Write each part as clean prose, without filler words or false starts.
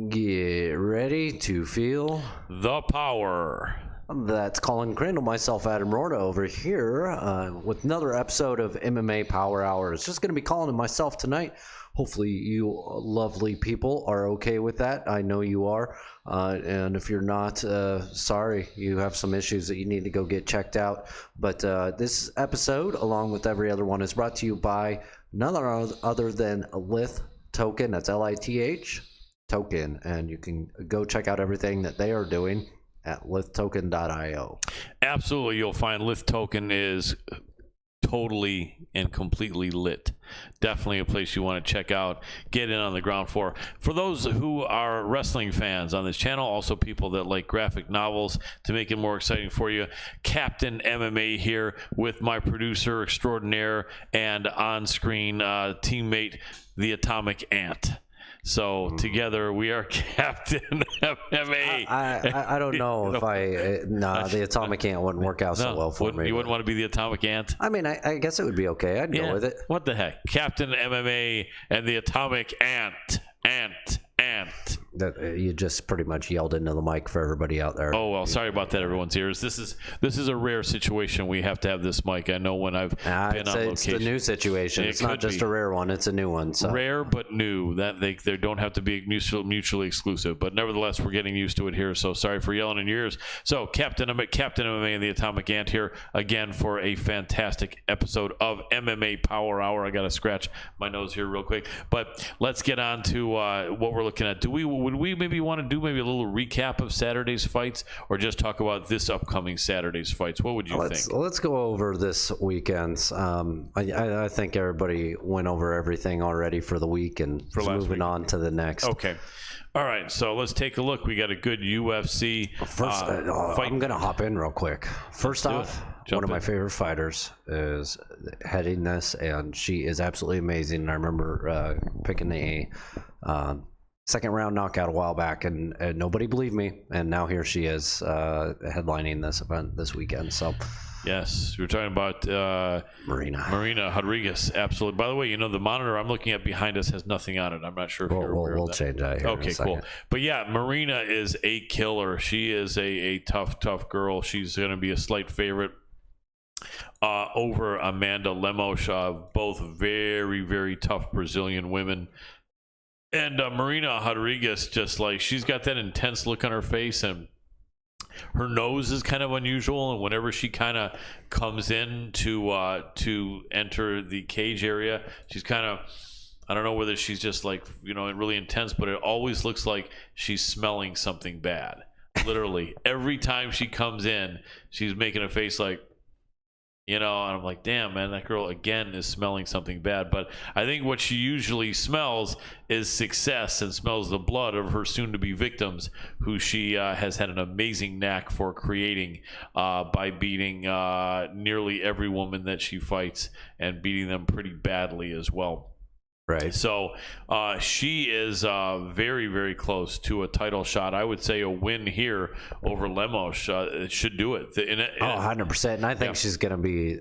Get ready to feel the power. That's Colin, Crandall, myself, Adam Roorda over here with another episode of MMA Power Hour. It's just going to be Colin and myself tonight. Hopefully you lovely people are okay with that. I know you are. And if you're not, sorry, you have some issues that you need to go get checked out. But this episode, along with every other one, is brought to you by none other than Lith Token. That's L-I-T-H. Token, and you can go check out everything that they are doing at lithtoken.io. Absolutely, you'll find Lith Token is totally and completely lit. Definitely a place you want to check out. Get in on the ground floor. For those who are wrestling fans on this channel, also people that like graphic novels to make it more exciting for you, Captain MMA here with my producer extraordinaire and on-screen teammate, the Atomic Ant. So together we are Captain MMA. I don't know if the Atomic Ant wouldn't work out so well for me. You wouldn't want to be the Atomic Ant? I mean, I guess it would be okay. I'd go with it. What the heck? Captain MMA and the Atomic Ant. That you just pretty much yelled into the mic for everybody out there. Oh well, sorry about that, everyone's ears. This is a rare situation. We have to have this mic. I know when I've been on location. It's the new situation. It's not just a rare one. It's a new one. So. Rare but new. That they don't have to be mutually exclusive. But nevertheless, we're getting used to it here. So sorry for yelling in your ears. So Captain MMA and the Atomic Ant here again for a fantastic episode of MMA Power Hour. I got to scratch my nose here real quick. But let's get on to what we're looking at. Would we maybe want to do maybe a little recap of Saturday's fights, or just talk about this upcoming Saturday's fights? What would you think? Let's go over this weekend's. I think everybody went over everything already for the week, and moving on to the next. Okay. All right, so let's take a look. We got a good UFC First, fight. I'm going to hop in real quick. First off, one of my favorite fighters is heading this, and she is absolutely amazing. I remember picking a second round knockout a while back, and nobody believed me, and now here she is headlining this event this weekend. So yes, we're talking about Marina Rodriguez. Absolutely. By the way, the monitor I'm looking at behind us has nothing on it. I'm not sure if you're aware we'll of that. Change that here. Okay, cool. But yeah, Marina is a killer. She is a tough girl. She's going to be a slight favorite over Amanda Lemos, both very, very tough Brazilian women. And Marina Rodriguez, just like, she's got that intense look on her face, and her nose is kind of unusual. And whenever she kind of comes in to enter the cage area, she's kind of, I don't know whether she's just like, really intense, but it always looks like she's smelling something bad. Literally, every time she comes in, she's making a face like, and I'm like, damn, man, that girl again is smelling something bad. But I think what she usually smells is success, and smells the blood of her soon-to-be victims, who she has had an amazing knack for creating by beating nearly every woman that she fights, and beating them pretty badly as well. Right. So she is very, very close to a title shot. I would say a win here over Lemos should do it. 100%. And I think she's going to be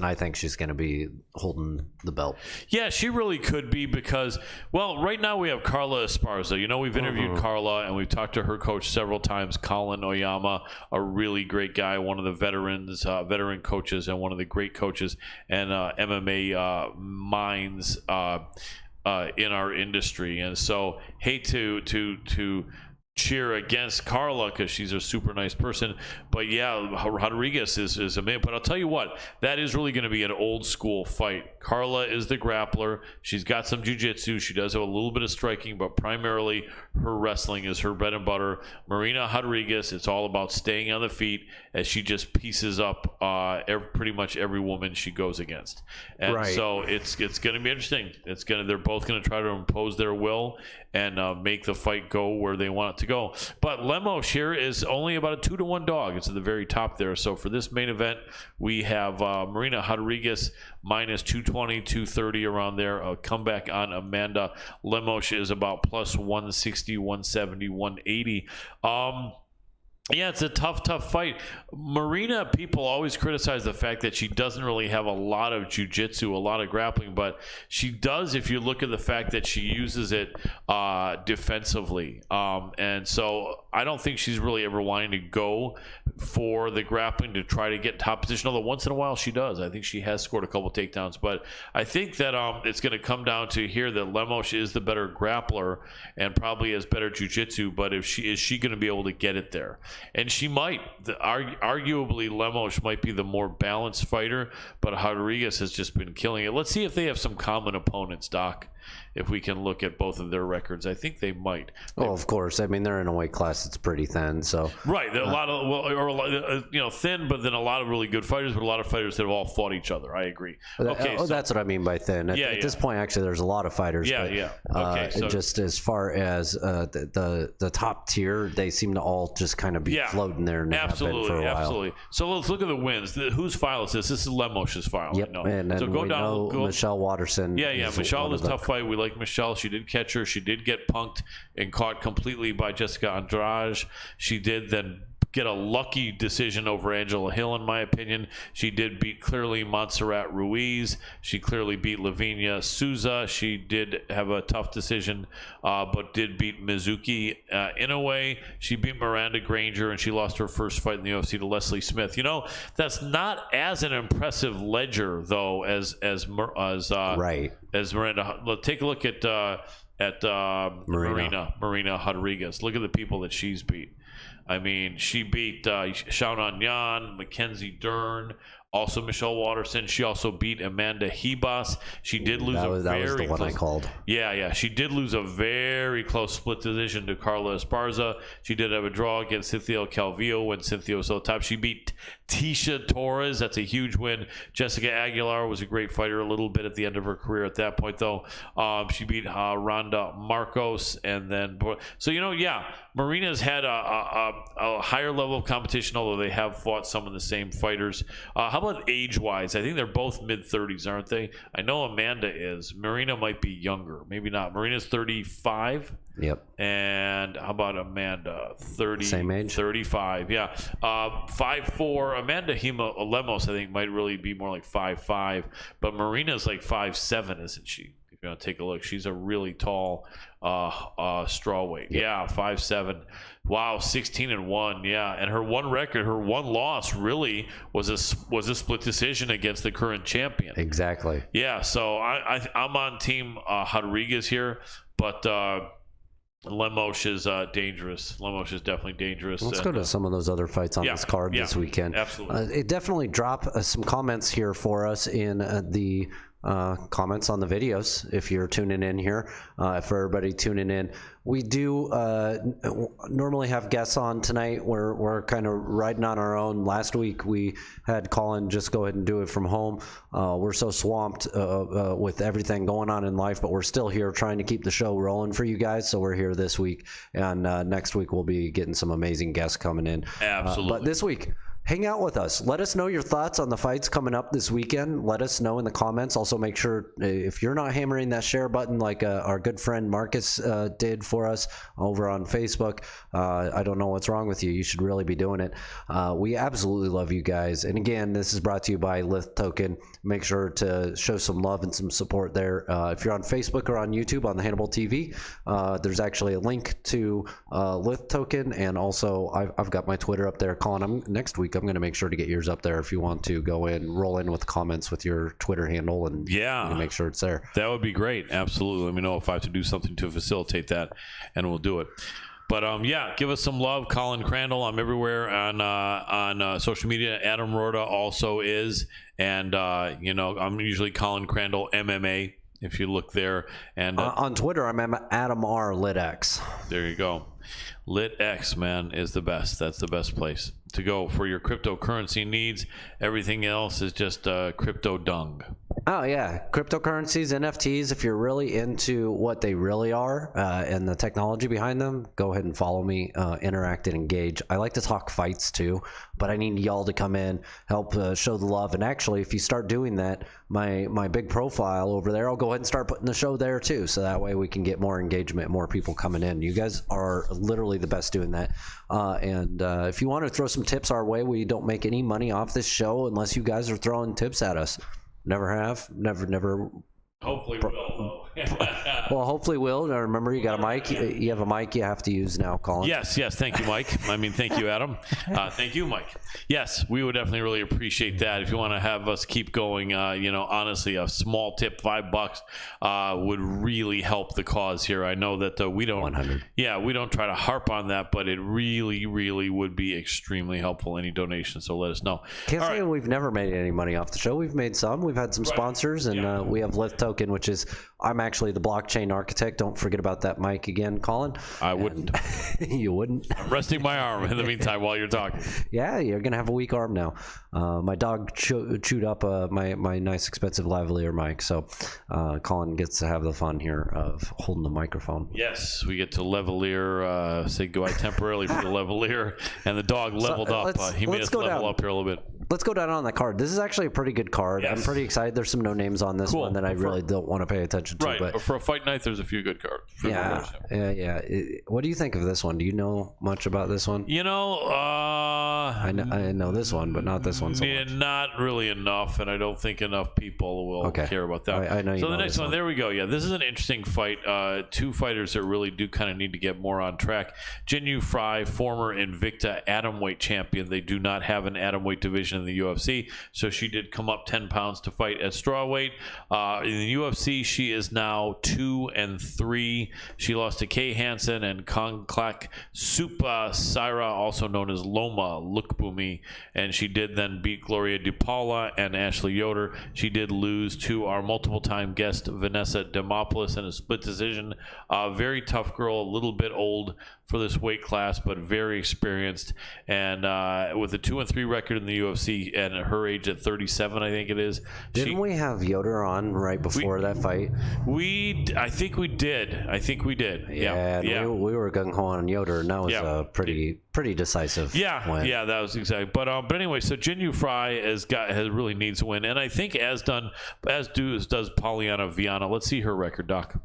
I think she's going to be holding the belt. Yeah, she really could be, because, well, right now we have Carla Esparza. We've interviewed Carla, and we've talked to her coach several times, Colin Oyama, a really great guy, one of the veteran coaches, and one of the great coaches and MMA minds in our industry. And so, hate to cheer against Carla, because she's a super nice person, but yeah, Rodriguez is a man. But I'll tell you what, that is really going to be an old school fight. Carla is the grappler. She's got some jiu-jitsu. She does have a little bit of striking, but primarily her wrestling is her bread and butter. Marina Rodriguez, it's all about staying on the feet, as she just pieces up pretty much every woman she goes against. And right. So it's going to be interesting. They're both going to try to impose their will and make the fight go where they want it to go. But Lemos here is only about a 2-1 dog. It's at the very top there. So for this main event, we have Marina Rodriguez minus 220, 230 around there. A comeback on Amanda Lemos is about plus 160, 170, 180. Yeah, it's a tough fight. Marina, people always criticize the fact that she doesn't really have a lot of jiu-jitsu, a lot of grappling, but she does if you look at the fact that she uses it defensively. And so I don't think she's really ever wanting to go for the grappling to try to get top position, although once in a while she does. I think she has scored a couple takedowns, but I think that it's going to come down to here that Lemos is the better grappler and probably has better jiu-jitsu, but is she going to be able to get it there? And she might. Arguably, Lemos might be the more balanced fighter, but Rodriguez has just been killing it. Let's see if they have some common opponents, Doc. If we can look at both of their records, I think they might. Oh, of course. I mean, they're in a weight class that's pretty thin, so right. There are a lot of thin, but then a lot of really good fighters, but a lot of fighters that have all fought each other. I agree. Okay, so that's what I mean by thin. At this point, actually, there's a lot of fighters. Yeah. Okay, so just as far as the top tier, they seem to all just kind of be floating there. And absolutely, for a while. Absolutely. So let's look at the wins. Whose file is this? This is Lemos's file. Yep. And then so go down. Michelle Watterson. Yeah. Michelle is a tough fight. We like Michelle. She did catch her. She did get punked and caught completely by Jessica Andrade. She did then get a lucky decision over Angela Hill, in my opinion. She did beat clearly Montserrat Ruiz. She clearly beat Lavinia Souza. She did have a tough decision, but did beat Mizuki Inoue. She beat Miranda Granger, and she lost her first fight in the UFC to Leslie Smith. That's not as an impressive ledger, though, as right. As Miranda. Take a look at Marina Rodriguez. Look at the people that she's beat. I mean, she beat Xiaonan Yan, Mackenzie Dern, also Michelle Watterson. She also beat Amanda Hebas. She did lose that was the one close, I called. Yeah. She did lose a very close split decision to Carla Esparza. She did have a draw against Cynthia Calvillo when Cynthia was so top. She beat Tisha Torres. That's a huge win. Jessica Aguilar was a great fighter a little bit at the end of her career at that point, though. She beat Rhonda Marcos. And then, so, Marina's had a higher level of competition, although they have fought some of the same fighters. How about age-wise? I think they're both mid-30s, aren't they? I know Amanda is. Marina might be younger. Maybe not. Marina's 35. Yep. And how about Amanda? 30. Same age. 35. Yeah. 5'4". Amanda Lemos, I think, might really be more like 5'5". But Marina's like 5'7", isn't she? If you want to take a look, she's a really tall strawweight. Yep. Yeah, 5'7". Wow, 16-1. Yeah, and her one loss really was a split decision against the current champion. Exactly. Yeah, so I'm on team Rodriguez here, but Lemos is dangerous. Lemos is definitely dangerous. Let's go to some of those other fights on this card this weekend. Absolutely. It definitely dropped some comments here for us in the comments on the videos if you're tuning in here. For everybody tuning in, we do normally have guests on tonight. We're kind of riding on our own. Last week we had Colin just go ahead and do it from home. We're so swamped with everything going on in life, but we're still here trying to keep the show rolling for you guys. So we're here this week, and next week we'll be getting some amazing guests coming in. Absolutely. But this week, hang out with us. Let us know your thoughts on the fights coming up this weekend. Let us know in the comments. Also, make sure if you're not hammering that share button like our good friend Marcus did for us over on Facebook, I don't know what's wrong with you. You should really be doing it. We absolutely love you guys. And again, this is brought to you by Lith Token. Make sure to show some love and some support there. If you're on Facebook or on YouTube on the Hannibal TV, there's actually a link to Lith Token. And also, I've got my Twitter up there. Colin, next week, I'm going to make sure to get yours up there if you want to go in, roll in with comments with your Twitter handle, and make sure it's there. That would be great. Absolutely. Let me know if I have to do something to facilitate that, and we'll do it. But give us some love. Colin Crandall. I'm everywhere on social media. Adam Roorda also is, and I'm usually Colin Crandall MMA. If you look there, and on Twitter, I'm Adam R. LitX. There you go. LitX, man, is the best. That's the best place to go for your cryptocurrency needs. Everything else is just crypto dung. Oh yeah, cryptocurrencies, NFTs. If you're really into what they really are and the technology behind them, go ahead and follow me, interact and engage. I like to talk fights too, but I need y'all to come in, help show the love. And actually, if you start doing that, my big profile over there, I'll go ahead and start putting the show there too, so that way we can get more engagement, more people coming in. You guys are literally the best doing that. And if you want to throw some tips our way, we don't make any money off this show unless you guys are throwing tips at us. Never have, never. Hopefully will, though. Well, hopefully will. Now remember, you got a mic. You have a mic you have to use now, Colin. Yes. Thank you, Mike. I mean, thank you, Adam. Thank you, Mike. Yes, we would definitely really appreciate that. If you want to have us keep going, honestly, a small tip, $5, would really help the cause here. I know that we don't. 100. Yeah, we don't try to harp on that, but it really, really would be extremely helpful. Any donation, so let us know. Can't say we've never made any money off the show. We've made some. We've had some sponsors, and we have Lift Token, which is I'm actually the blockchain architect. Don't forget about that mic again, Colin. I wouldn't. You wouldn't? I'm resting my arm in the meantime while you're talking. Yeah, you're going to have a weak arm now. My dog chewed up my nice expensive lavalier mic, so Colin gets to have the fun here of holding the microphone. Yes, we get to lavalier, say goodbye temporarily for the lavalier, and the dog leveled up. He made us level up here a little bit. Let's go down on the card. This is actually a pretty good card. Yes. I'm pretty excited. There's some no names on this one that I really don't want to pay attention to. Right, but for a fight night, there's a few good cards. Yeah. What do you think of this one? Do you know much about this one? I know this one, but not this one so much. Not really enough, and I don't think enough people will care about that. I know you so the know next one, there we go. Yeah, this is an interesting fight. Two fighters that really do kind of need to get more on track. Jin Fry, former Invicta atomweight champion. They do not have an atomweight division in the UFC, so she did come up 10 pounds to fight at strawweight. In the UFC, she is now 2-3. She lost to Kay Hansen and Kongklak Supa Saira, also known as Loma Lukbumi, and she did then beat Gloria DuPaula and Ashley Yoder. She did lose to our multiple-time guest Vanessa Demopoulos in a split decision. Very tough girl, a little bit old for this weight class, but very experienced, and with a 2-3 record in the UFC, and at her age at 37, I think it is. Didn't we have Yoder on right before that fight? I think we did. Yeah. We were gung-ho on Yoder, and that was a pretty decisive win. Yeah, that was exactly. But anyway, so Jin Fry has really needs to win, and I think as does Polyana Viana. Let's see her record, Doc.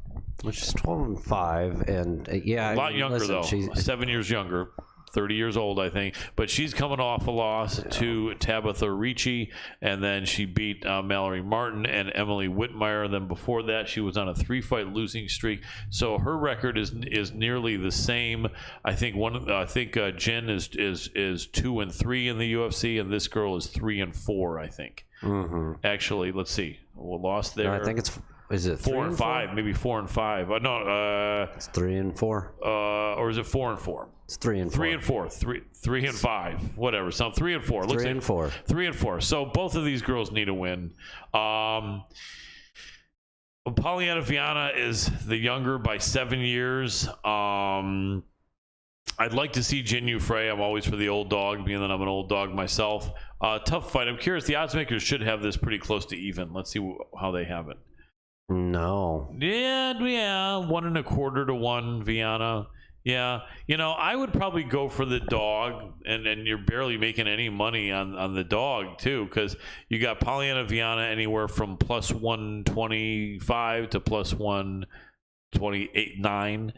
Which is 12-5, and a lot younger though. 7 years younger. 30 years old, I think, but she's coming off a loss to Tabitha Ricci, and then she beat Mallory Martin and Emily Whitmire. Then before that, she was on a 3-fight losing streak, so her record is nearly the same. I think Jen is 2-3 in the UFC, and this girl is 3-4. I think. Actually, let's see. We lost there. No, I think it's. Is it 4-5? Maybe 4-5. No, it's 3-4. Or is it 4-4? It's 3-4. 3-5. Whatever. So 3-4. 3-4. 3-4. So both of these girls need a win. Polyana Viana is the younger by 7 years. I'd like to see Jin Fray. I'm always for the old dog, being that I'm an old dog myself. Tough fight. I'm curious. The odds makers should have this pretty close to even. Let's see how they have it. No. Yeah, 1.25 to 1, Viana. Yeah, I would probably go for the dog, and you're barely making any money on the dog too, because you got Polyana Viana anywhere from plus 125 to plus 128.9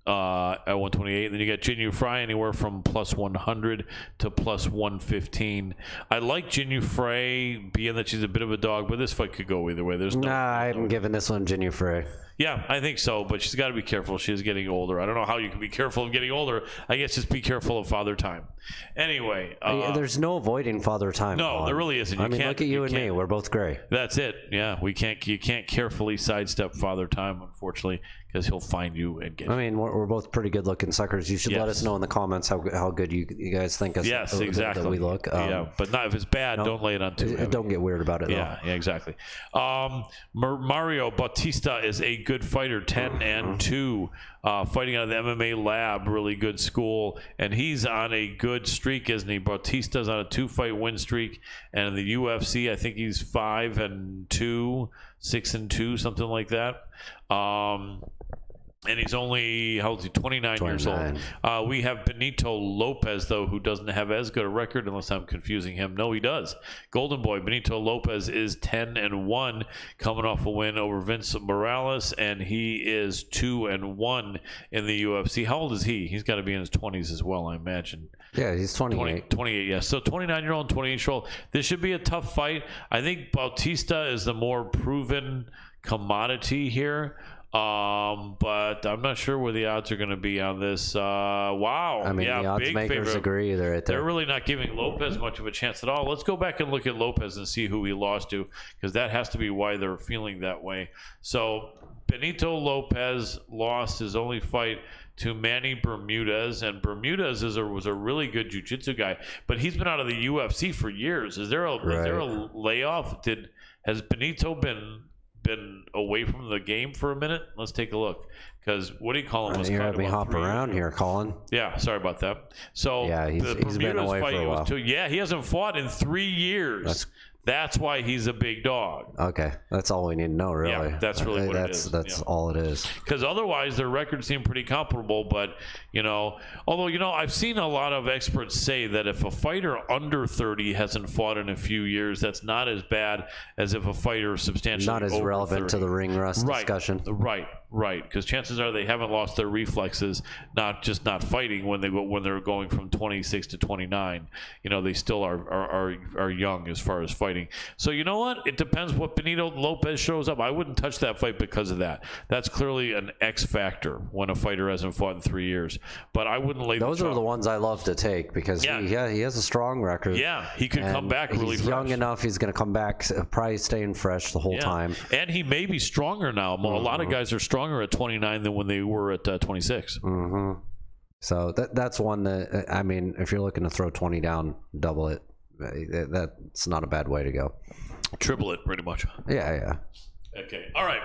at 128. Then you got Jin Fry anywhere from plus 100 to plus 115. I like Jin Fray, being that she's a bit of a dog, but this fight could go either way. I'm giving this one Jin Fray. Yeah, I think so, but she's got to be careful. She is getting older. I don't know how you can be careful of getting older. I guess just be careful of father time. Anyway. There's no avoiding father time. No, Colin. There really isn't. Look at you and me. We're both gray. That's it. Yeah, you can't carefully sidestep father time, unfortunately, because he'll find you and get I mean, we're both pretty good looking suckers. You should let us know in the comments how good you guys think us exactly. that we look. Yeah, but not if it's bad, don't lay it on too heavy. Don't get weird about it, though. Yeah, exactly. Mario Bautista is a good fighter, 10-2, fighting out of the MMA lab, really good school, and he's on a good streak, isn't he? Bautista's on a 2-fight win streak, and in the UFC, I think he's 5-2, 6-2, something like that. And he's only, how old is he? 29 years old. We have Benito Lopez, though, who doesn't have as good a record, unless I'm confusing him. No, he does. Golden Boy, Benito Lopez, is 10-1, coming off a win over Vince Morales, and he is 2-1 in the UFC. How old is he? He's got to be in his 20s as well, I imagine. Yeah, he's 28. 28, yes. So 29-year-old and 28-year-old. This should be a tough fight. I think Bautista is the more proven commodity here. But I'm not sure where the odds are going to be on this. Wow. I mean, the odds makers agree. They're right there. They're really not giving Lopez much of a chance at all. Let's go back and look at Lopez and see who he lost to, because that has to be why they're feeling that way. So Benito Lopez lost his only fight to Manny Bermudez, and Bermudez was a really good jiu-jitsu guy, but he's been out of the UFC for years. Is there a layoff? Has Benito been away from the game for a minute? Let's take a look, because what do you call him? You're having me hop around here, Colin. Yeah, sorry about that. So yeah, he's been away for a while. Yeah, he hasn't fought in 3 years. That's why he's a big dog. Okay, that's all we need to know, really. Yeah, that's really what it is. That's all it is. Because otherwise, their records seem pretty comparable. But, although, I've seen a lot of experts say that if a fighter under 30 hasn't fought in a few years, that's not as bad as if a fighter substantially not as over relevant 30. to the ring rust discussion. Right. Because chances are they haven't lost their reflexes, not fighting when they're going from 26 to 29. They still are young as far as fighting. So you know what? It depends what Benito Lopez shows up. I wouldn't touch that fight because of that. That's clearly an X factor when a fighter hasn't fought in 3 years. But I wouldn't lay. Those are the ones I love to take because he has a strong record. Yeah, he could come back really fresh. He's young enough. He's going to come back, probably staying fresh the whole time. And he may be stronger now. A lot of guys are stronger at 29 than when they were at 26. So that's one that, I mean, if you're looking to throw 20 down, double it. That's not a bad way to go. Triple it, pretty much. Yeah. Okay. All right.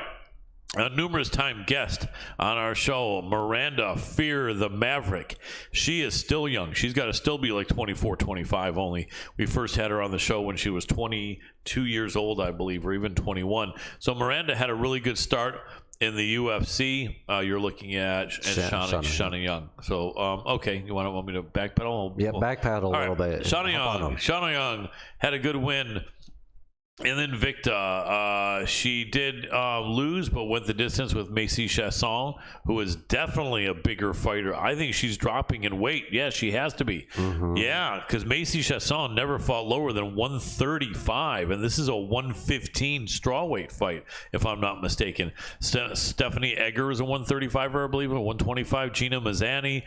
A numerous time guest on our show, Miranda Fear the Maverick. She is still young. She's got to still be like 24, 25 only. We first had her on the show when she was 22 years old, I believe, or even 21. So Miranda had a really good start in the UFC. You're looking at Shauna Young. So, okay, you want me to backpedal? Yeah, backpedal a little bit. Shauna Young had a good win in Invicta. She did lose, but went the distance with Macy Chasson, who is definitely a bigger fighter. I think she's dropping in weight. Yeah, she has to be. Yeah, because Macy Chasson never fought lower than 135, and this is a 115 strawweight fight, if I'm not mistaken. Stephanie Egger is a 135er, I believe, a 125. Gina Mazzani,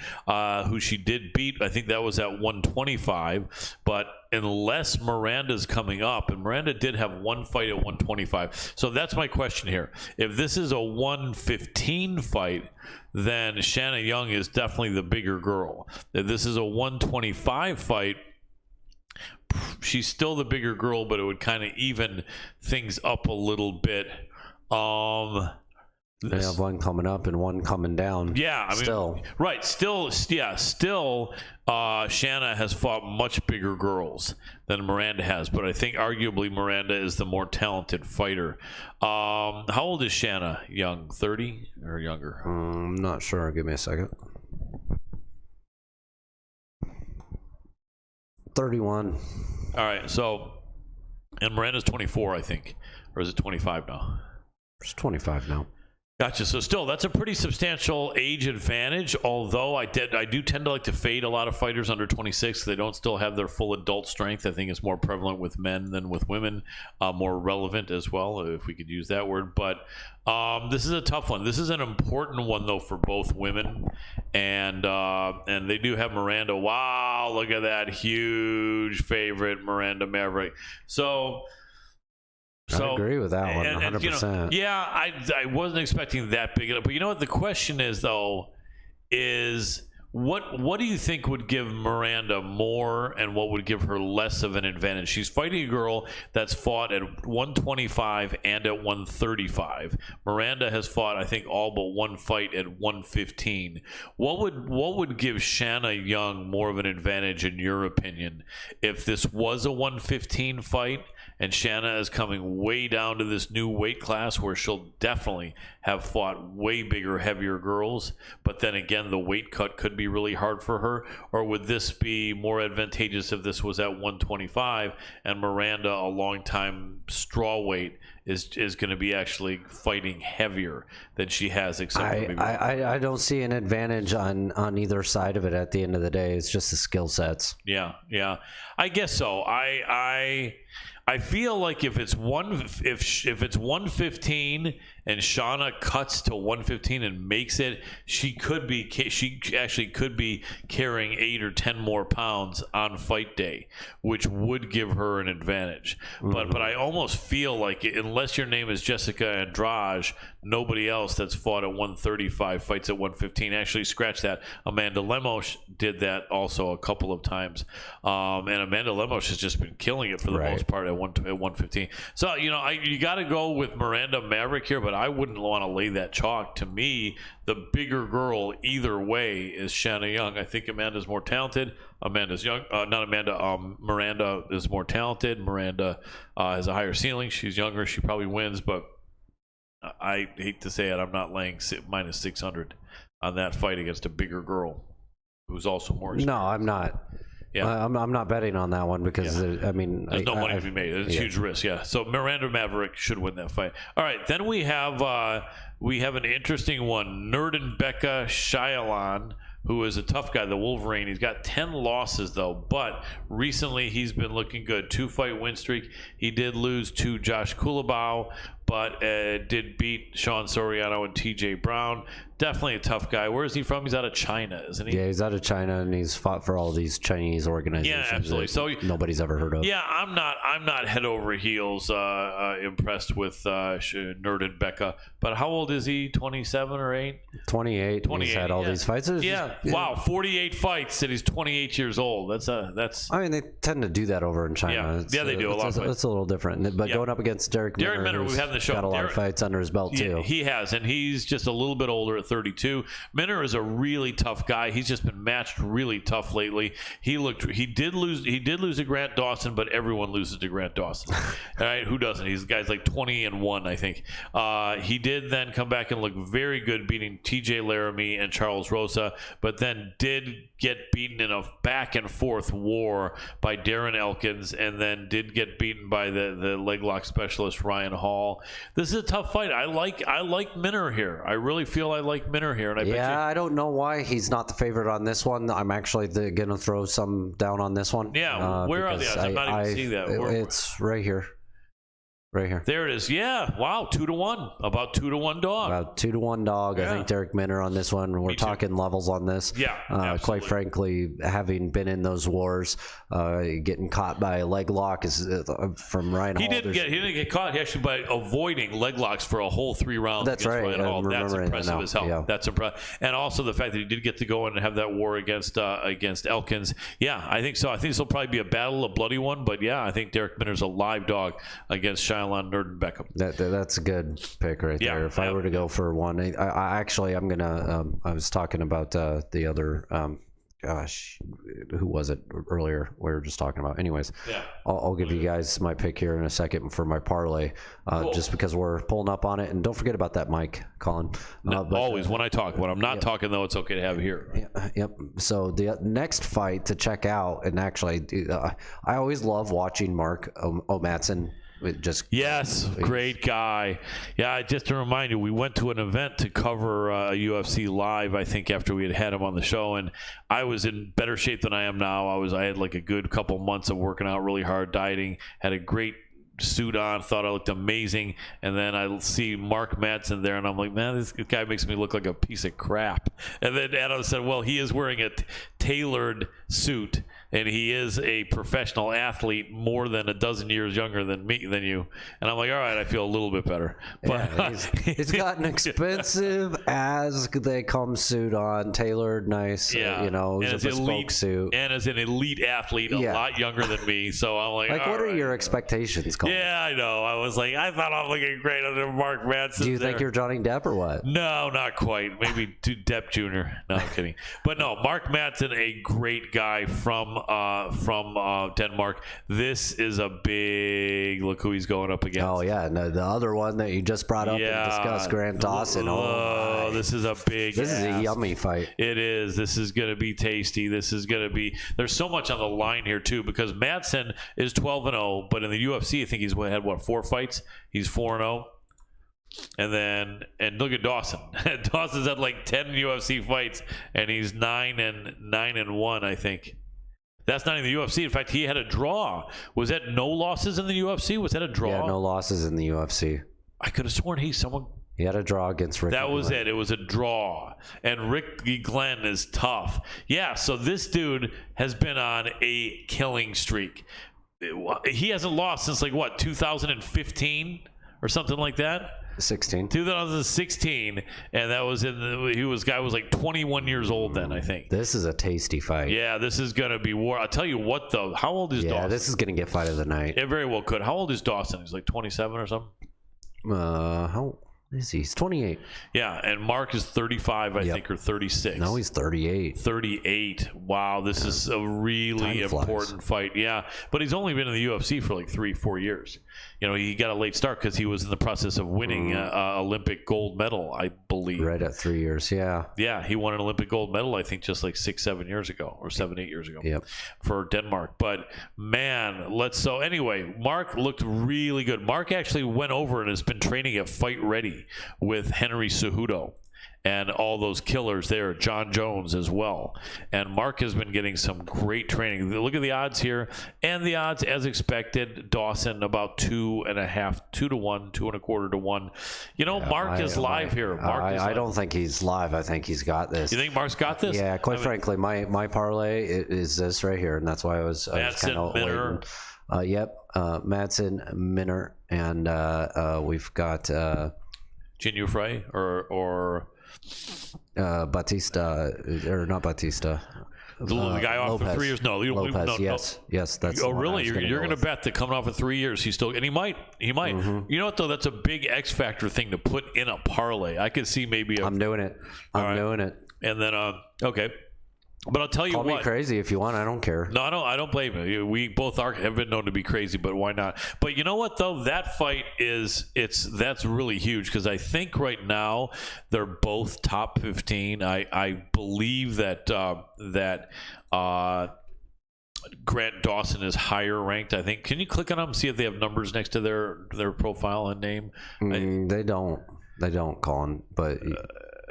who she did beat, I think that was at 125, but unless Miranda's coming up, and Miranda did have one fight at 125. So that's my question here. If this is a 115 fight, then Shanna Young is definitely the bigger girl. If this is a 125 fight, she's still the bigger girl, but it would kind of even things up a little bit. They have one coming up and one coming down. Yeah, I mean, still. Shanna has fought much bigger girls than Miranda has, but I think arguably Miranda is the more talented fighter. How old is Shanna Young? 30 or younger? I'm not sure. Give me a second. 31. All right, so, and Miranda's 24, I think, or is it 25 now? It's 25 now. Gotcha. So still, that's a pretty substantial age advantage, although I do tend to like to fade a lot of fighters under 26. They don't still have their full adult strength. I think it's more prevalent with men than with women, more relevant as well, if we could use that word. But this is a tough one. This is an important one, though, for both women. And they do have Miranda. Wow, look at that huge favorite, Miranda Maverick. So So, I agree with that one, 100%. Yeah, I wasn't expecting that big. But you know what the question is, though, is what do you think would give Miranda more and what would give her less of an advantage? She's fighting a girl that's fought at 125 and at 135. Miranda has fought, I think, all but one fight at 115. What would give Shanna Young more of an advantage, in your opinion, if this was a 115 fight and Shanna is coming way down to this new weight class where she'll definitely have fought way bigger, heavier girls, but then again, the weight cut could be really hard for her? Or would this be more advantageous if this was at 125 and Miranda, a long-time straw weight, is going to be actually fighting heavier than she has? Except I don't see an advantage on either side of it. At the end of the day, it's just the skill sets. Yeah, I guess so. I feel like if it's 115 and Shauna cuts to 115 and makes it, she actually could be carrying 8 or 10 more pounds on fight day, which would give her an advantage. But I almost feel like, unless your name is Jessica Andrade, nobody else that's fought at 135 fights at 115. Actually, scratch that. Amanda Lemos did that also a couple of times, and Amanda Lemos has just been killing it for the most part at 115. So you got to go with Miranda Maverick here, but I wouldn't want to lay that chalk. To me, the bigger girl either way is Shanna Young. I think Amanda's more talented. Miranda is more talented. Miranda has a higher ceiling. She's younger. She probably wins, but I hate to say it, I'm not laying minus 600 on that fight against a bigger girl who's also more experienced. No, I'm not. Yeah, I'm not betting on that one because there's no money to be made. It's a huge risk. Yeah, so Miranda Maverick should win that fight. All right, then we have an interesting one. Nurdenbeka Shailan, who is a tough guy, the Wolverine. He's got 10 losses, though, but recently he's been looking good. 2-fight win streak. He did lose to Josh Kulabau, but did beat Sean Soriano and TJ Brown. Definitely a tough guy. Where is he from? He's out of China, isn't he? Yeah, he's out of China, and he's fought for all these Chinese organizations. Yeah, absolutely. So nobody's ever heard of. Yeah, I'm not head over heels impressed with Nurdenbeka. But how old is he? 27 or 8? 28. He's had all these fights. Wow, 48 fights, and he's 28 years old. That's. I mean, they tend to do that over in China. Yeah, they do a lot of fights. It's a little different. But going up against Derek Minner, we've had in the show. Got a lot of fights under his belt too. He has, and he's just a little bit older at 32. Minner is a really tough guy. He's just been matched really tough lately. He did lose to Grant Dawson, but everyone loses to Grant Dawson. All right, who doesn't? He's guy's like 20-1, I think. He did then come back and look very good, beating TJ Laramie and Charles Rosa, but then did get beaten in a back and forth war by Darren Elkins, and then did get beaten by the leg lock specialist Ryan Hall. This is a tough fight. I like Minner here. I really feel I like Minner here, and I don't know why he's not the favorite on this one. I'm actually gonna throw some down on this one. Yeah, where are the odds? I'm not even seeing that. It's right here. Right here. There it is. Yeah. Wow. 2-1. About 2-1 dog. About 2-1 dog. Yeah. I think Derek Minner on this one. We're talking levels on this. Yeah. Quite frankly, having been in those wars, getting caught by a leg lock is from Ryan Hall. He didn't get caught actually by avoiding leg locks for a whole 3 rounds. That's right. Ryan Hall. That's impressive as hell. Yeah. That's impressive. And also the fact that he did get to go in and have that war against Elkins. Yeah, I think so. I think this will probably be a bloody one. But yeah, I think Derek Minner's a live dog against Nurdenbeka. That's a good pick right there. If I were to go for one, I was talking about the other. Who was it earlier? We were just talking about. Anyways, I'll give you guys my pick here in a second for my parlay, cool. Just because we're pulling up on it. And don't forget about that mic, Colin. Always when I talk. When I'm not talking, though, it's okay to have it here. Yep. So the next fight to check out, and actually, I always love watching Mark O'Matson. Great guy. Yeah, just to remind you, we went to an event to cover UFC live, I think, after we had him on the show, and I was in better shape than I am now. I had like a good couple months of working out really hard, dieting, had a great suit on, thought I looked amazing, and then I see Mark Madsen there, and I'm like, man, this guy makes me look like a piece of crap. And then Adam said, well, he is wearing a tailored suit, and he is a professional athlete more than a dozen years younger than you. And I'm like, all right, I feel a little bit better. But Yeah, he's got an expensive as they come suit on, tailored, nice. Yeah, you know, and it's a bespoke suit. and as an elite athlete, a lot younger than me. So I'm like, what are right. your expectations, Colin? Yeah, I know. I was like, I thought I'm looking great under Mark Madsen. Do you think you're Johnny Depp or what? No, not quite. Maybe Depp Jr. No, I'm kidding. But no, Mark Madsen, a great guy from Denmark. This is a big look who he's going up against. Oh yeah, no, the other one that you just brought up and discussed, Grant Dawson. Oh, this is a big. This is a yummy fight. It is. This is going to be tasty. This is going to be. There's so much on the line here too, because Madsen is 12-0, but in the UFC, I think he's had 4 fights. He's 4-0. And look at Dawson. Dawson's had like 10 UFC fights, and he's 9-1, I think. That's not in the UFC. In fact, he had a draw. Was that no losses in the UFC? Was that a draw? Yeah, no losses in the UFC. I could have sworn he had a draw against Ricky That was Glenn. it. It was a draw. And Ricky Glenn is tough. Yeah, so this dude has been on a killing streak. He hasn't lost since 2015 or something like that? 2016, and that was guy was like 21 years old then, I think. This is a tasty fight. Yeah, this is gonna be war. I'll tell you what though. How old is Dawson? Yeah, this is gonna get fight of the night. It very well could. How old is Dawson? He's like 27 or something. How is he? He's 28. Yeah, and Mark is 35, I think, or 36. No, he's 38. 38. Wow, this is a really important fight. Yeah, but he's only been in the UFC for like 3-4 years. You know, he got a late start because he was in the process of winning Olympic gold medal, I believe. Right at 3 years, yeah. Yeah, he won an Olympic gold medal, I think, just like 6-7 years ago, or 7-8 years ago. Yep. For Denmark. But man, so anyway, Mark looked really good. Mark actually went over and has been training at Fight Ready with Henry Cejudo and all those killers there, John Jones as well. And Mark has been getting some great training. Look at the odds here, and the odds as expected. Dawson about 2.5, 2-1, 2.25-1. You know, Mark is live here. I don't think he's live. I think he's got this. You think Mark's got this? Yeah, quite frankly, my parlay is this right here, and that's why I was kind of waiting. Madsen, Minner, and we've got Jin Frey or Batista, or not Batista. The guy off for 3 years. No, Lopez. Yes, that's. Oh, really? You're going to bet that coming off of 3 years, he's still, and he might. Mm-hmm. You know what though? That's a big X factor thing to put in a parlay. I could see maybe. I'm doing it. I'm doing it. And then, okay. But I'll tell you what. Call me crazy if you want. I don't care. No, I don't blame you. We both have been known to be crazy, but why not? But you know what though? That fight that's really huge because I think right now they're both top 15. I believe that Grant Dawson is higher ranked. I think. Can you click on them and see if they have numbers next to their profile and name? They don't. They don't, Colin. But.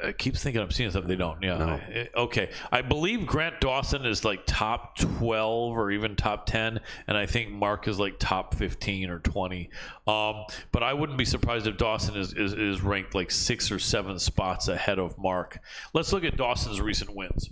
I keep thinking I'm seeing something they don't. Yeah. No. Okay. I believe Grant Dawson is like top 12 or even top 10, and I think Mark is like top 15 or 20. But I wouldn't be surprised if Dawson is ranked like 6 or 7 spots ahead of Mark. Let's look at Dawson's recent wins.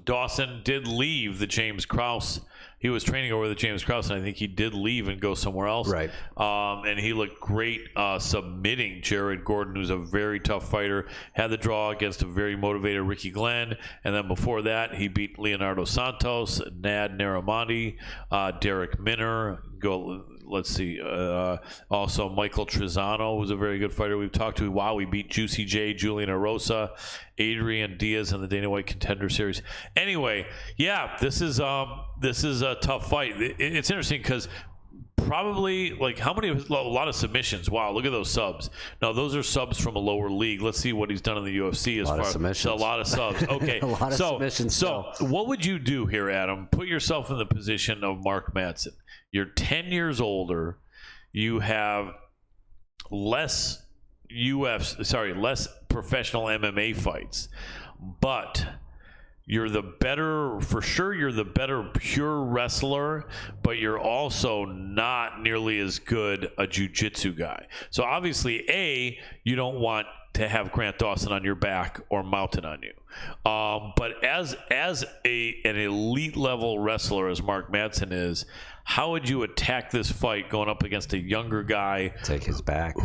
Dawson did leave the James Krause. He was training over the James Krause, and I think he did leave and go somewhere else. Right. And he looked great submitting Jared Gordon, who's a very tough fighter. Had the draw against a very motivated Ricky Glenn. And then before that, he beat Leonardo Santos, Nad Naramandi, Derek Minner. Let's see. Also, Michael Trezano was a very good fighter we've talked to. Wow, we beat Juicy J, Julian Arosa, Adrian Diaz in the Dana White Contender Series. Anyway, yeah, this is a tough fight. It's interesting because probably a lot of submissions. Wow, look at those subs. Now those are subs from a lower league. Let's see what he's done in the UFC. A lot of subs. Okay, a lot of submissions. So what would you do here, Adam? Put yourself in the position of Mark Madsen. You're 10 years older. You have less professional MMA fights, but you're the better pure wrestler, but you're also not nearly as good a jiu-jitsu guy. So obviously, you don't want to have Grant Dawson on your back or mounted on you. But as an elite level wrestler as Mark Madsen is, how would you attack this fight going up against a younger guy? Take his back.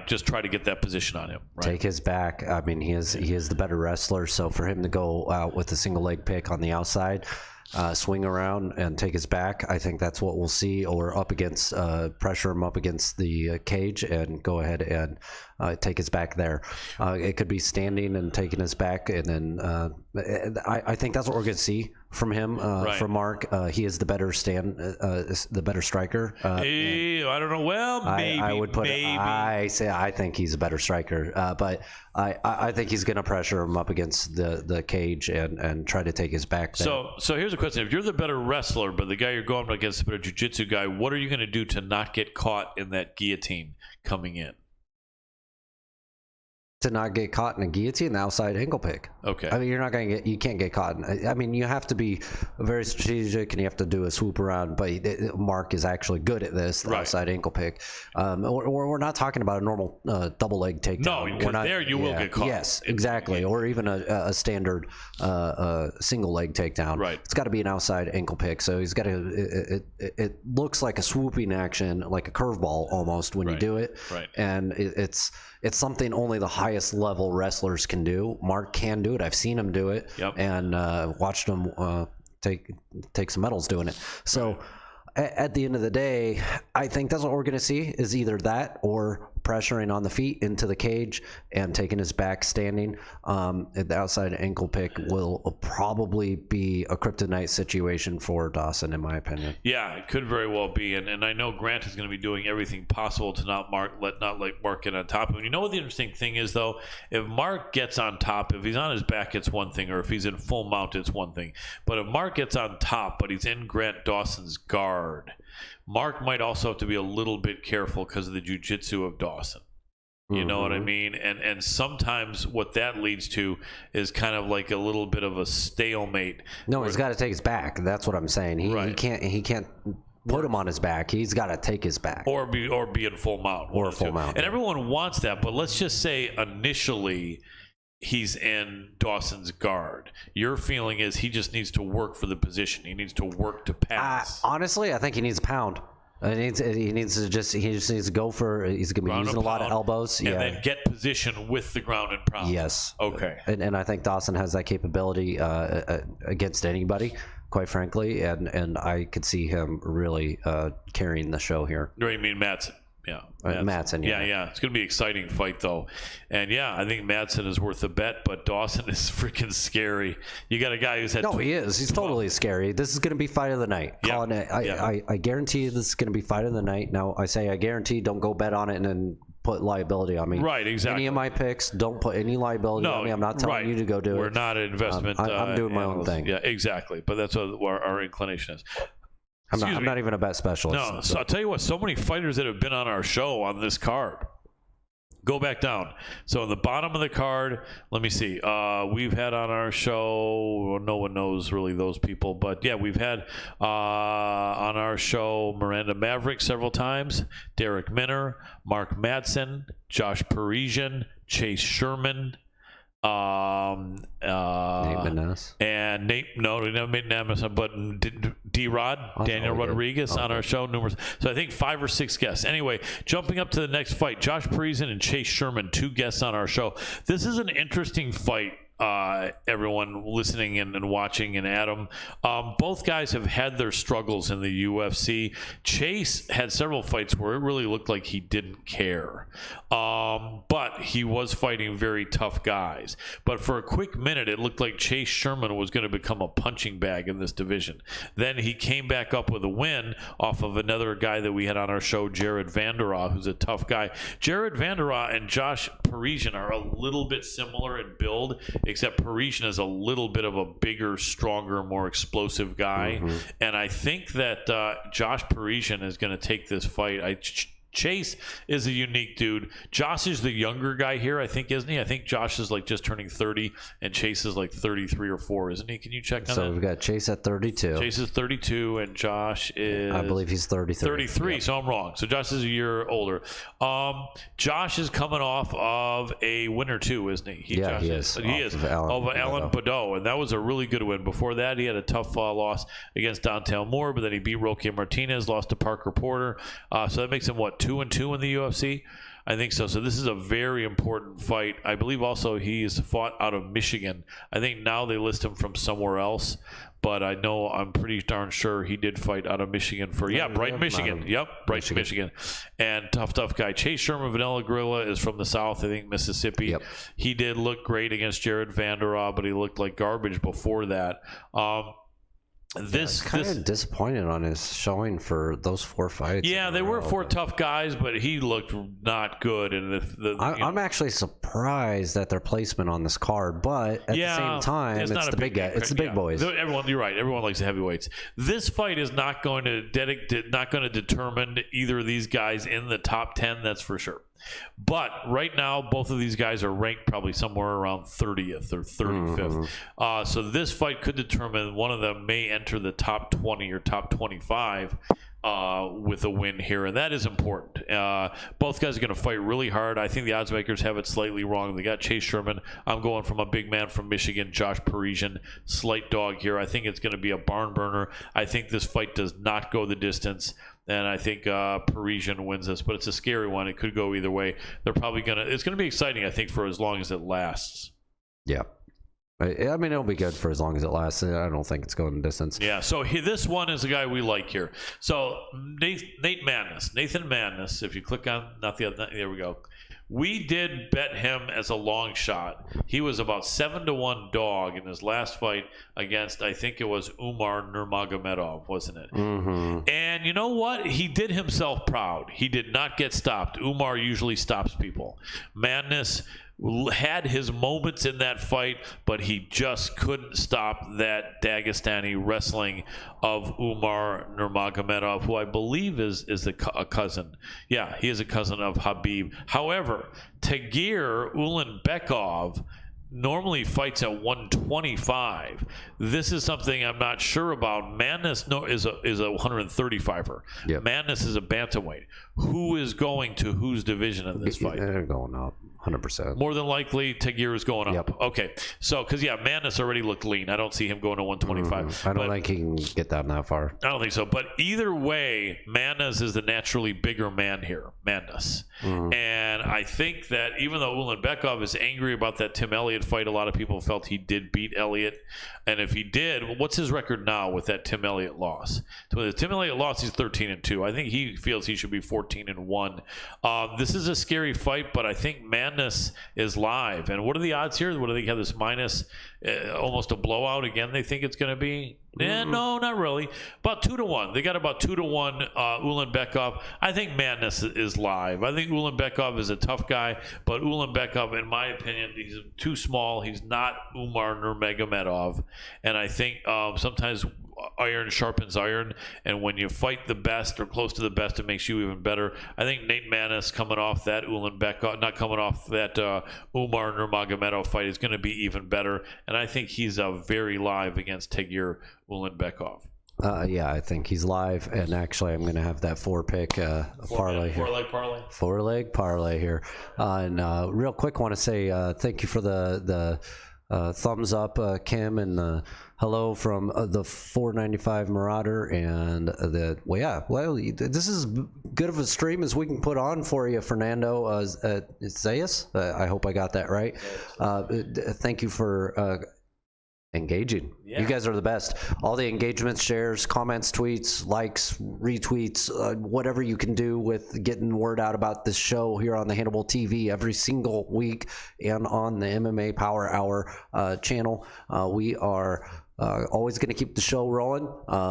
Just try to get that position on him. Right? Take his back. I mean, he is the better wrestler. So for him to go out with a single leg pick on the outside, swing around and take his back, I think that's what we'll see. Or up against, pressure him up against the cage and go ahead and take his back there. It could be standing and taking his back, and then I think that's what we're going to see from him. From Mark, he is the better the better striker. I don't know. Well, maybe I would put. Maybe. I think he's a better striker, but I think he's going to pressure him up against the cage and try to take his back there. So here's a question: if you're the better wrestler, but the guy you're going up against, the better jiu-jitsu guy, what are you going to do to not get caught in that guillotine coming in? To not get caught in a guillotine, the outside ankle pick. Okay. I mean, you can't get caught. I mean, you have to be very strategic and you have to do a swoop around, but Mark is actually good at this, the outside ankle pick. We're not talking about a normal double leg takedown. No, because there you will get caught. Yes, exactly. Or even a standard single leg takedown. Right. It's got to be an outside ankle pick. So he's got to, it looks like a swooping action, like a curveball almost when you do it. Right. And it's something only the highest level wrestlers can do. Mark can do it. I've seen him do it, and watched him take some medals doing it. So at the end of the day, I think that's what we're going to see is either that or pressuring on the feet into the cage and taking his back standing. The outside ankle pick will probably be a kryptonite situation for Dawson, in my opinion. Yeah, it could very well be, and I know Grant is going to be doing everything possible to not let Mark get on top of him. You know what the interesting thing is, though? If Mark gets on top, if he's on his back, it's one thing, or if he's in full mount, it's one thing. But if Mark gets on top, but he's in Grant Dawson's guard, Mark might also have to be a little bit careful because of the jiu-jitsu of Dawson. You know what I mean? And sometimes what that leads to is kind of like a little bit of a stalemate. No, he's got to take his back. That's what I'm saying. He can't put him on his back. He's got to take his back. Or be in full mount. Or full mount. And everyone wants that, but let's just say initially he's in Dawson's guard. Your feeling is he just needs to work for the position. He needs to work to pass. Honestly, I think he needs a pound. He just needs to go for. He's going to be using a lot of elbows, and then get position with the ground and pound. Yes. Okay. And I think Dawson has that capability against anybody, quite frankly, and I could see him really carrying the show here. You mean Madsen? Yeah, Madsen. Yeah. It's going to be an exciting fight, though. And yeah, I think Madsen is worth a bet, but Dawson is freaking scary. You got a guy who's had. No, he is. He's totally scary. This is going to be fight of the night. Colin, I guarantee you this is going to be fight of the night. Now, I say I guarantee. Don't go bet on it and then put liability on me. Right, exactly. Any of my picks, don't put any liability on me. I'm not telling you to go do it. We're not an investment. I'm doing my own thing. Yeah, exactly. But that's what our inclination is. I'm not even a bet specialist. No, so I'll tell you what, so many fighters that have been on our show on this card. Go back down. So in the bottom of the card, let me see. We've had on our show, no one knows really those people, but yeah, we've had on our show Miranda Maverick several times, Derek Minner, Mark Madsen, Josh Parisian, Chase Sherman, Nate Maness. And Nate, but D-Rod, Daniel Rodriguez on our show, numerous. So I think 5 or 6 guests. Anyway, jumping up to the next fight, Josh Parisian and Chase Sherman, 2 guests on our show. This is an interesting fight. Everyone listening and watching, and Adam, both guys have had their struggles in the UFC. Chase had several fights where it really looked like he didn't care, but he was fighting very tough guys. But for a quick minute, it looked like Chase Sherman was going to become a punching bag in this division. Then he came back up with a win off of another guy that we had on our show, Jared Vanderah, who's a tough guy. Jared Vanderah and Josh Parisian are a little bit similar in build, except Parisian is a little bit of a bigger, stronger, more explosive guy. And I think that Josh Parisian is going to take this fight. Chase is a unique dude. Josh is the younger guy here, I think, isn't he? I think Josh is like just turning 30, and Chase is like 33 or 4, isn't he? Can you check on that? So we've got Chase at 32. Chase is 32, and Josh is... I believe he's 33. 33, yep. So I'm wrong. So Josh is a year older. Josh is coming off of a win or two, isn't he? He is. He is. Of Alan Badeau, and that was a really good win. Before that, he had a tough loss against Dontel Moore, but then he beat Roque Martinez, lost to Parker Porter. So that makes him, what, 2-2 in the UFC? I think so. So this is a very important fight. I believe also he's fought out of Michigan. I think now they list him from somewhere else, but I'm pretty darn sure he did fight out of Michigan Brighton, Michigan. Yep, Brighton, Michigan. And tough guy. Chase Sherman, Vanilla Gorilla, is from the South, I think Mississippi. Yep. He did look great against Jared Vanderhaar, but he looked like garbage before that. This kind of disappointed on his showing for those 4 fights. Yeah, they were 4 tough guys, but he looked not good. And I'm actually surprised at their placement on this card, but at the same time, it's the big guy. It's the big boys. You're right. Everyone likes the heavyweights. This fight is not going to determine either of these guys in the top 10. That's for sure. But right now, both of these guys are ranked probably somewhere around 30th or 35th. So this fight could determine one of them may enter the top 20 or top 25 with a win here, and that is important. Both guys are going to fight really hard. I think the odds makers have it slightly wrong. They got Chase Sherman. I'm going from a big man from Michigan, Josh Parisian, slight dog here. I think it's going to be a barn burner. I think this fight does not go the distance. And I think Parisian wins this, but it's a scary one. It could go either way. They're probably it's going to be exciting, I think, for as long as it lasts. Yeah. I mean, it'll be good for as long as it lasts. I don't think it's going the distance. Yeah, so this one is a guy we like here. So Nathan Madness, if you click on, there we go. We did bet him as a long shot. He was about 7-1 dog in his last fight against, I think it was Umar Nurmagomedov, wasn't it? Mm-hmm. And you know what? He did himself proud. He did not get stopped. Umar usually stops people. Madness had his moments in that fight, but he just couldn't stop that Dagestani wrestling of Umar Nurmagomedov, who I believe is a cousin. Yeah, he is a cousin of Khabib. However, Tagir Ulanbekov normally fights at 125. This is something I'm not sure about. Madness is a 135er. Yep. Madness is a bantamweight. Who is going to whose division in this fight? They're going up 100%. More than likely, Tagir is going up. Yep. Okay, so because Madness already looked lean. I don't see him going to 125. I don't think he can get down that far. I don't think so. But either way, Madness is the naturally bigger man here. Madness. And I think that even though Ulanbekov is angry about that Tim Elliott fight, a lot of people felt he did beat Elliott. And if he did, what's his record now with that Tim Elliott loss? So the Tim Elliott loss, he's 13-2. I think he feels he should be 14-1. This is a scary fight, but I think Madness is live. And what are the odds here? What do they have this minus? Almost a blowout again, they think it's going to be? No, not really. About 2-1. They got about 2-1 Ulanbekov. I think Madness is live. I think Ulanbekov is a tough guy, but Ulanbekov, in my opinion, he's too small. He's not Umar Nurmagomedov. And I think sometimes iron sharpens iron, and when you fight the best or close to the best, it makes you even better. I think Nate Madness coming off that not coming off that Umar Nurmagomedov fight is going to be even better, and I think he's very live against Tagir Ulanbekov. Yeah, I think he's live, and actually I'm going to have that 4-pick parlay here. 4-leg parlay. 4-leg parlay here. And real quick, want to say thank you for the thumbs up, Kim, and hello from the 495 Marauder, and this is good of a stream as we can put on for you, Fernando Zayas. I hope I got that right. Thank you for engaging. You guys are the best. All the engagements, shares, comments, tweets, likes, retweets, whatever you can do with getting word out about this show here on the Hannibal TV every single week and on the MMA Power Hour channel. We are always going to keep the show rolling.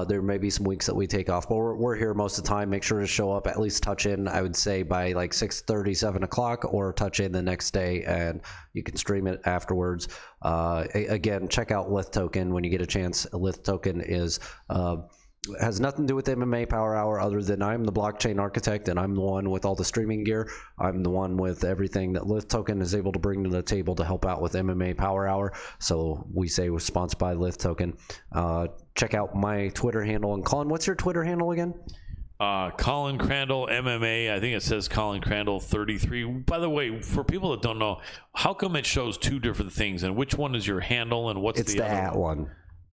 There may be some weeks that we take off, but we're here most of the time. Make sure to show up, at least touch in, I would say, by like 6:30, 7 o'clock, or touch in the next day, and you can stream it afterwards. Again, check out Lith Token when you get a chance. Lith Token is has nothing to do with MMA Power Hour other than I'm the blockchain architect and I'm the one with all the streaming gear. I'm the one with everything that Lift Token is able to bring to the table to help out with MMA Power Hour. So we say we're sponsored by Lift Token. Check out my Twitter handle. And Colin, what's your Twitter handle again? Colin Crandall MMA. I think it says Colin Crandall 33. By the way, for people that don't know, how come it shows two different things? And which one is your handle and what's the other at one?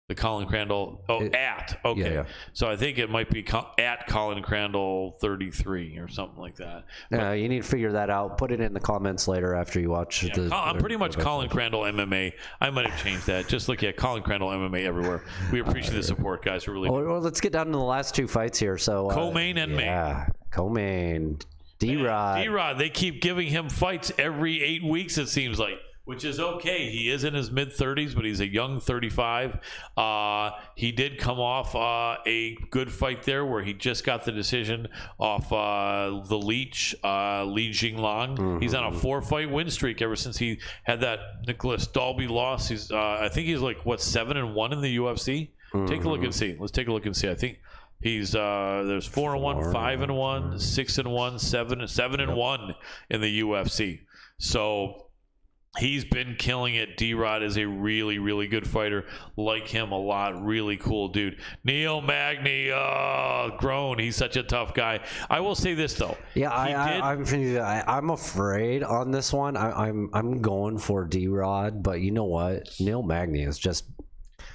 The Colin Crandall. Oh, at. Okay. Yeah. So I think it might be at Colin Crandall 33 or something like that. Yeah, you need to figure that out. Put it in the comments later after you watch. Yeah, I'm pretty much Colin Crandall MMA. I might have changed that. Just look at Colin Crandall MMA everywhere. We appreciate the support, guys. We really do. Well, let's get down to the last two fights here. So co-main and main. Yeah, co-main. D-Rod. D-Rod. They keep giving him fights every 8 weeks, it seems like. Which is okay. He is in his mid-30s, but he's a young 35. He did come off a good fight there where he just got the decision off the Leech, Li Jinglong. Mm-hmm. He's on a 4-fight win streak ever since he had that Nicholas Dalby loss. He's I think he's like, 7-1 in the UFC? Mm-hmm. Take a look and see. Let's take a look and see. I think he's there's 4-1, 5-1, 6-1, 7-1 in the UFC. So he's been killing it. D-Rod is a really, really good fighter. Like him a lot. Really cool dude. Neil Magny, grown. He's such a tough guy. I will say this though. Yeah, I'm afraid on this one. I'm going for D-Rod, but you know what? Neil Magny is just.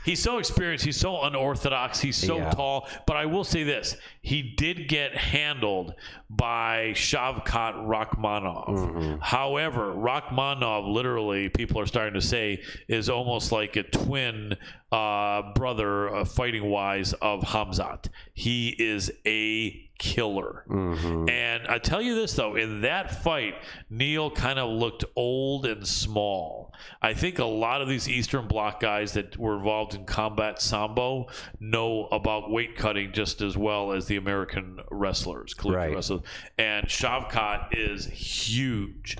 He's so experienced. He's so unorthodox. He's so tall. But I will say this. He did get handled by Shavkat Rakhmonov. Mm-hmm. However, Rakhmonov, literally, people are starting to say, is almost like a twin brother, fighting-wise, of Hamzat. He is a killer. Mm-hmm. And I tell you this, though, in that fight, Neil kind of looked old and small. I think a lot of these Eastern Bloc guys that were involved in combat sambo know about weight cutting just as well as the American wrestlers, collegiate wrestlers. And Shavkat is huge.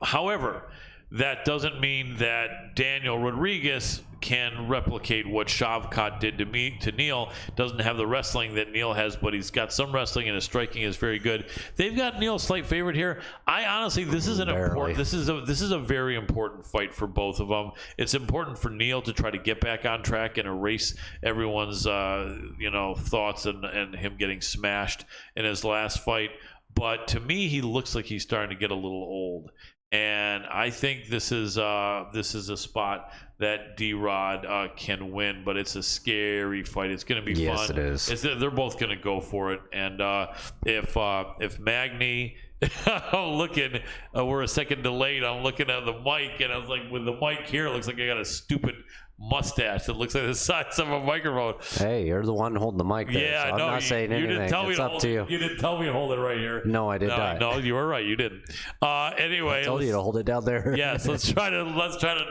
However, that doesn't mean that Daniel Rodriguez can replicate what Shavkat did to Neil. Doesn't have the wrestling that Neil has, but he's got some wrestling and his striking is very good. They've got Neil slight favorite here. I honestly, this is a very important fight for both of them. It's important for Neil to try to get back on track and erase everyone's thoughts and him getting smashed in his last fight. But to me, he looks like he's starting to get a little old. And I think this is a spot that D-Rod can win, but it's a scary fight. It's going to be fun. Yes, it is. They're both going to go for it. And if Magny, I'm looking, we're a second delayed. I'm looking at the mic, and I was like, with the mic here, it looks like I got a stupid mustache that looks like the size of a microphone. Hey, you're the one holding the mic there. Yeah, so I'm not saying anything. It's up to you. You didn't tell me to hold it right here. No, I did not. No, you were right. You didn't. Anyway, I told you to hold it down there. Yes, let's try to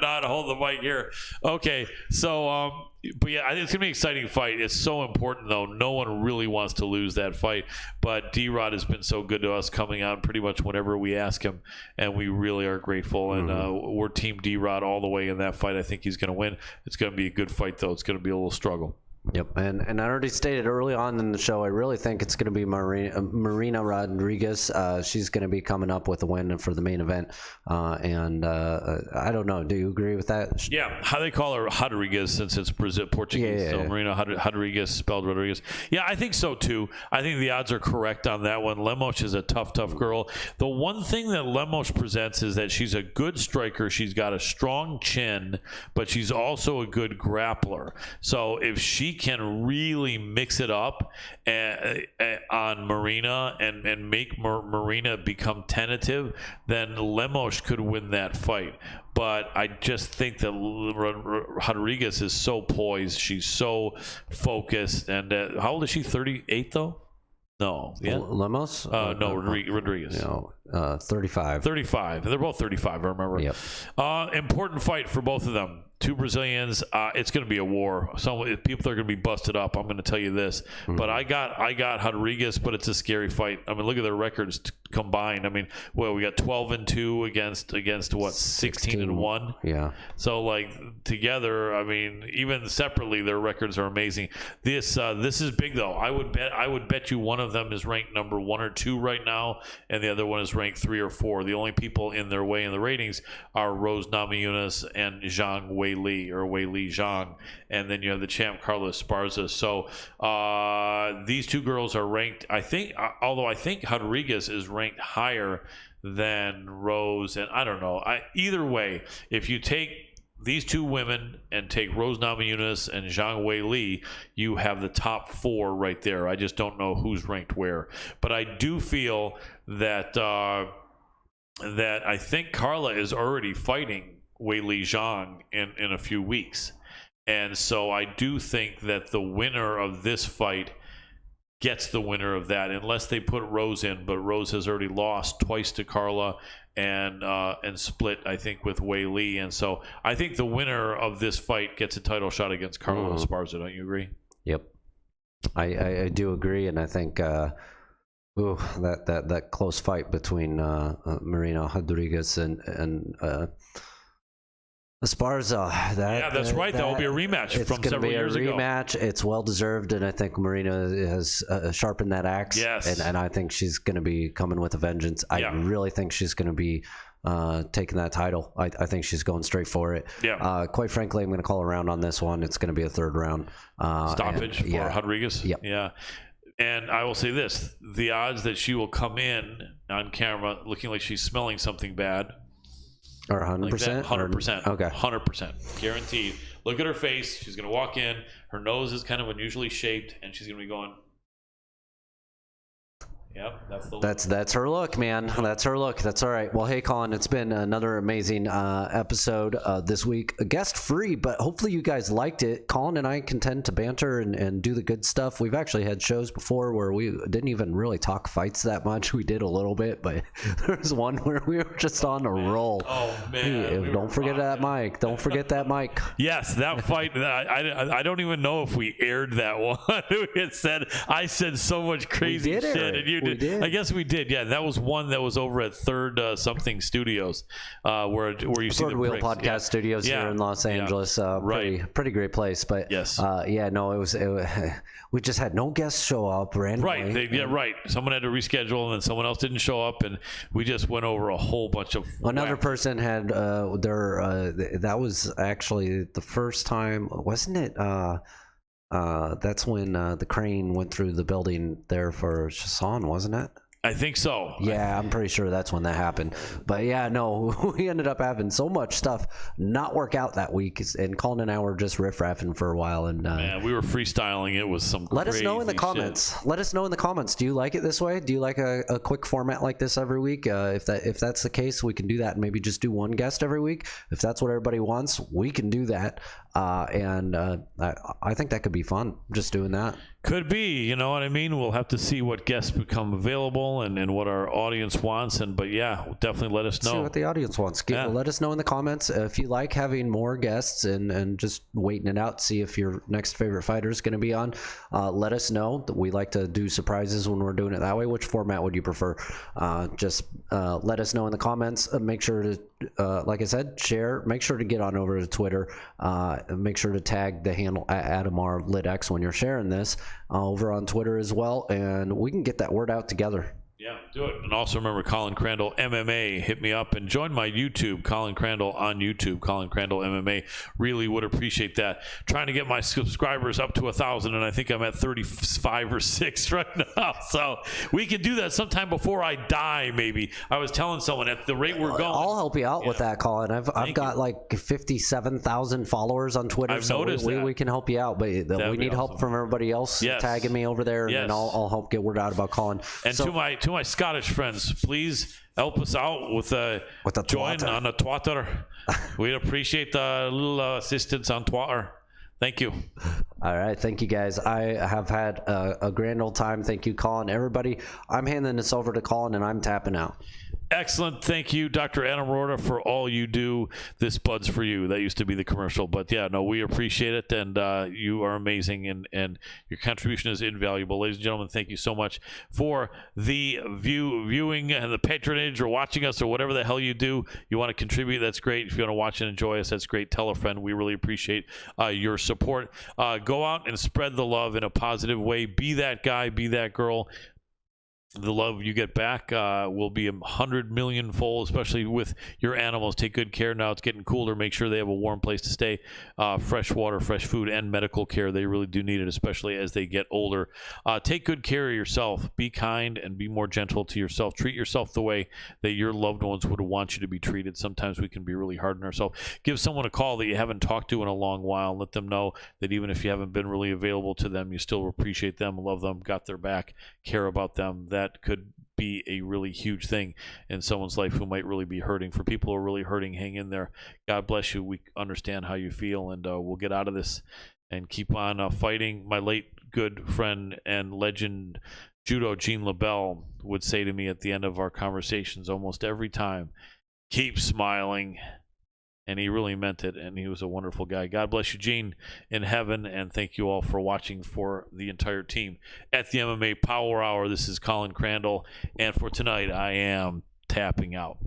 not hold the mic here. Okay, so but yeah, I think it's gonna be an exciting fight. It's so important though. No one really wants to lose that fight. But D-Rod has been so good to us, coming on pretty much whenever we ask him, and we really are grateful. And we're Team D-Rod all the way in that fight. I think he's gonna win. It's gonna be a good fight though. It's gonna be a little struggle. Yep, and I already stated early on in the show, I really think it's going to be Marina Rodriguez. She's going to be coming up with a win for the main event. And I don't know. Do you agree with that? Yeah, how they call her Rodriguez since it's Portuguese. Yeah. So Marina Rodriguez, spelled Rodriguez. Yeah, I think so too. I think the odds are correct on that one. Lemos is a tough girl. The one thing that Lemos presents is that she's a good striker. She's got a strong chin, but she's also a good grappler. So if she can really mix it up on Marina and make Marina become tentative, then Lemos could win that fight. But I just think that Rodriguez is so poised. She's so focused. And how old is she? 38 though? No. Yeah. Lemos? No, Rodriguez. No, 35. 35. They're both 35, I remember. Yep. Important fight for both of them. two Brazilians. It's going to be a war. People are going to be busted up. I'm going to tell you this. But I got Rodriguez, but it's a scary fight. I mean, look at their records combined. I mean, well, we got 12-2 against what, 16-1. Yeah. So like together, I mean, even separately, their records are amazing. This is big though. I would bet you one of them is ranked number 1 or 2 right now, and the other one is ranked 3 or 4. The only people in their way in the ratings are Rose Namajunas and Zhang Weili Zhang, and then you have the champ Carla Esparza. So these two girls are ranked, I think, although I think Rodriguez is ranked higher than Rose, and I don't know. Either way, if you take these two women and take Rose Namajunas and Zhang Weili, you have the top 4 right there. I just don't know who's ranked where, but I do feel that that I think Carla is already fighting Weili Zhang in a few weeks. And so I do think that the winner of this fight gets the winner of that, unless they put Rose in. But Rose has already lost twice to Carla and split, I think, with Weili. And so I think the winner of this fight gets a title shot against Carla Esparza. Don't you agree? Yep. I do agree, and I think that close fight between Marina Rodriguez and Esparza. That's right. That will be a rematch from several years ago. It's going to be a rematch. It's well deserved, and I think Marina has sharpened that axe. Yes. And I think she's going to be coming with a vengeance. I really think she's going to be taking that title. I think she's going straight for it. Yeah. Quite frankly, I'm going to call around on this one. It's going to be a 3rd round stoppage for Rodriguez. Yep. Yeah. And I will say this: the odds that she will come in on camera looking like she's smelling something bad. Or 100%? 100%. Okay. 100%. Guaranteed. Look at her face. She's going to walk in. Her nose is kind of unusually shaped, and she's going to be going. Yep, that's the look. That's her look, man. That's her look. That's all right. Well, hey, Colin, it's been another amazing episode this week. Guest free, but hopefully you guys liked it. Colin and I can tend to banter and do the good stuff. We've actually had shows before where we didn't even really talk fights that much. We did a little bit, but there was one where we were just on a roll. Oh, man. Hey, don't forget that mic. Don't forget that mic. Yes, that fight. I don't even know if we aired that one. I said so much crazy shit, and you we did. I guess we did. Yeah, that was one that was over at Third Something Studios, where you see the Wheel breaks. Podcast Studios here in Los Angeles. Right. Pretty great place. But yes, no, it was we just had no guests show up randomly. Right. Right. Someone had to reschedule, and then someone else didn't show up, and we just went over a whole bunch of. Another person had that was actually the first time, wasn't it? That's when the crane went through the building there for Chasson, wasn't it? I think so. Yeah, I'm pretty sure that's when that happened. But yeah, no, we ended up having so much stuff not work out that week, and Colin and I were just riff-raffing for a while. And man, we were freestyling. It was some. Let us know in the comments. Shit. Let us know in the comments. Do you like it this way? Do you like a quick format like this every week? If that's the case, we can do that and maybe just do one guest every week. If that's what everybody wants, we can do that. I think that could be fun, just doing that. Could be, you know what I mean? We'll have to see what guests become available and what our audience wants. But yeah, definitely let us know. See what the audience wants. Let us know in the comments if you like having more guests and just waiting it out, see if your next favorite fighter is going to be on. Let us know. We like to do surprises when we're doing it that way. Which format would you prefer? Just let us know in the comments. Make sure to, like I said, share. Make sure to get on over to Twitter. Make sure to tag the handle @AdamRLitX when you're sharing this over on Twitter as well, and we can get that word out together. Yeah, do it. And also remember, Colin Crandall MMA. Hit me up and join my YouTube, Colin Crandall on YouTube, Colin Crandall MMA. Really would appreciate that. Trying to get my subscribers up to 1,000, and I think I'm at 35 or 6 right now. So we could do that sometime before I die, maybe. I was telling someone at the rate we're going. I'll help you out with that, Colin. I've got like 57,000 followers on Twitter. I've noticed that. We can help you out, but we need help from everybody else tagging me over there, and then I'll help get word out about Colin. And to my Scottish friends, please help us out with a join on the Twitter. We'd appreciate the little assistance on Twitter. Thank you. All right. Thank you, guys. I have had a grand old time. Thank you, Colin. Everybody, I'm handing this over to Colin, and I'm tapping out. Excellent. Thank you, Dr. Adam Roorda, for all you do. This Bud's for you. That used to be the commercial. But yeah, no, we appreciate it. And you are amazing. And your contribution is invaluable. Ladies and gentlemen, thank you so much for the viewing and the patronage or watching us or whatever the hell you do. You want to contribute, that's great. If you want to watch and enjoy us, that's great. Tell a friend. We really appreciate your support. Go out and spread the love in a positive way. Be that guy. Be that girl. The love you get back will be 100 million fold, especially with your animals. Take good care. Now it's getting cooler. Make sure they have a warm place to stay. Fresh water, fresh food, and medical care. They really do need it, especially as they get older. Take good care of yourself. Be kind and be more gentle to yourself. Treat yourself the way that your loved ones would want you to be treated. Sometimes we can be really hard on ourselves. Give someone a call that you haven't talked to in a long while. Let them know that even if you haven't been really available to them, you still appreciate them, love them, got their back, care about them. That could be a really huge thing in someone's life who might really be hurting. For people who are really hurting, hang in there. God bless you. We understand how you feel, and we'll get out of this and keep on fighting. My late good friend and legend judo Gene LaBelle would say to me at the end of our conversations almost every time, keep smiling. And he really meant it, and he was a wonderful guy. God bless you, Gene, in heaven, and thank you all for watching for the entire team at the MMA Power Hour. This is Colin Crandall, and for tonight, I am tapping out.